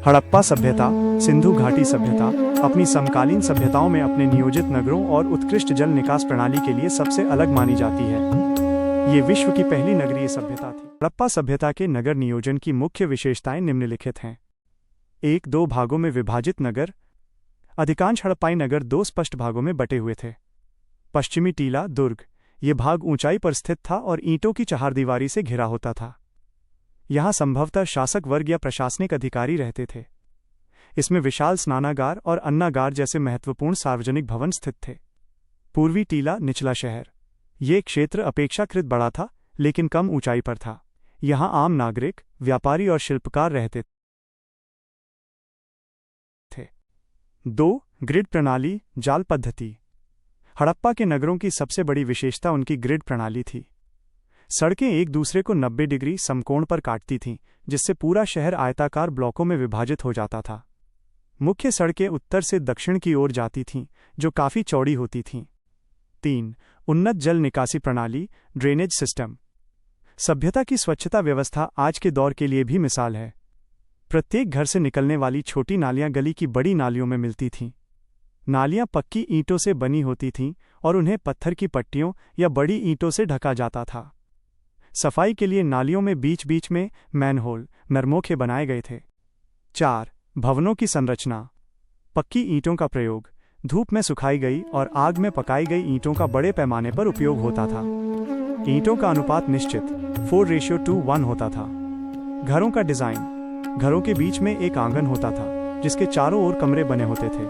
हड़प्पा सभ्यता, सिंधु घाटी सभ्यता अपनी समकालीन सभ्यताओं में अपने नियोजित नगरों और उत्कृष्ट जल निकास प्रणाली के लिए सबसे अलग मानी जाती है। ये विश्व की पहली नगरीय सभ्यता थी। हड़प्पा सभ्यता के नगर नियोजन की मुख्य विशेषताएं निम्नलिखित हैं। 1-2 भागों में विभाजित नगर। अधिकांश हड़प्पाई नगर 2 स्पष्ट भागों में बटे हुए थे। पश्चिमी टीला दुर्ग, ये भाग ऊंचाई पर स्थित था और ईंटों की चहारदीवारी से घिरा होता था। यहाँ संभवतः शासक वर्ग या प्रशासनिक अधिकारी रहते थे। इसमें विशाल स्नानागार और अन्नागार जैसे महत्वपूर्ण सार्वजनिक भवन स्थित थे। पूर्वी टीला निचला शहर, ये क्षेत्र अपेक्षाकृत बड़ा था लेकिन कम ऊंचाई पर था। यहाँ आम नागरिक, व्यापारी और शिल्पकार रहते थे। 2. ग्रिड प्रणाली, जाल पद्धति। हड़प्पा के नगरों की सबसे बड़ी विशेषता उनकी ग्रिड प्रणाली थी। सड़कें एक दूसरे को 90 डिग्री समकोण पर काटती थीं, जिससे पूरा शहर आयताकार ब्लॉकों में विभाजित हो जाता था। मुख्य सड़कें उत्तर से दक्षिण की ओर जाती थीं, जो काफ़ी चौड़ी होती थीं। 3. उन्नत जल निकासी प्रणाली, ड्रेनेज सिस्टम। सभ्यता की स्वच्छता व्यवस्था आज के दौर के लिए भी मिसाल है। प्रत्येक घर से निकलने वाली छोटी नालियां गली की बड़ी नालियों में मिलती थीं। नालियां पक्की ईंटों से बनी होती थीं और उन्हें पत्थर की पट्टियों या बड़ी ईंटों से ढका जाता था। सफाई के लिए नालियों में बीच बीच में मैनहोल, नरमोखे बनाए गए थे। 4. भवनों की संरचना। पक्की ईंटों का प्रयोग। धूप में सुखाई गई और आग में पकाई गई ईंटों का बड़े पैमाने पर उपयोग होता था। ईंटों का अनुपात निश्चित 4:1 होता था। घरों का डिजाइन। घरों के बीच में एक आंगन होता था, जिसके चारों ओर कमरे बने होते थे।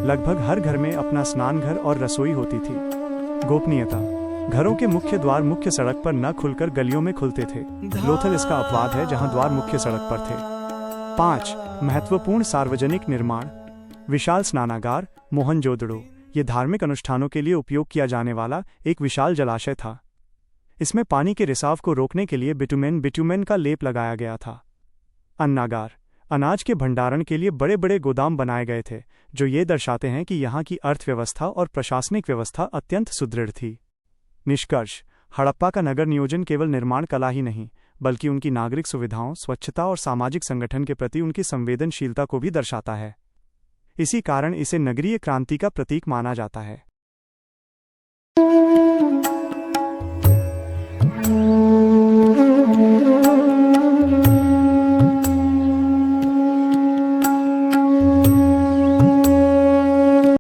लगभग हर घर में अपना स्नानघर और रसोई होती थी। गोपनीयता। घरों के मुख्य द्वार मुख्य सड़क पर न खुलकर गलियों में खुलते थे। लोथल इसका अपवाद है, जहां द्वार मुख्य सड़क पर थे। 5. महत्वपूर्ण सार्वजनिक निर्माण। विशाल स्नानागार, मोहनजोदड़ो, ये धार्मिक अनुष्ठानों के लिए उपयोग किया जाने वाला एक विशाल जलाशय था। इसमें पानी के रिसाव को रोकने के लिए बिटुमेन का लेप लगाया गया था। अन्नागार। अनाज के भंडारण के लिए बड़े बड़े गोदाम बनाए गए थे, जो ये दर्शाते हैं कि यहाँ की अर्थव्यवस्था और प्रशासनिक व्यवस्था अत्यंत सुदृढ़ थी। निष्कर्ष। हड़प्पा का नगर नियोजन केवल निर्माण कला ही नहीं, बल्कि उनकी नागरिक सुविधाओं, स्वच्छता और सामाजिक संगठन के प्रति उनकी संवेदनशीलता को भी दर्शाता है। इसी कारण इसे नगरीय क्रांति का प्रतीक माना जाता है।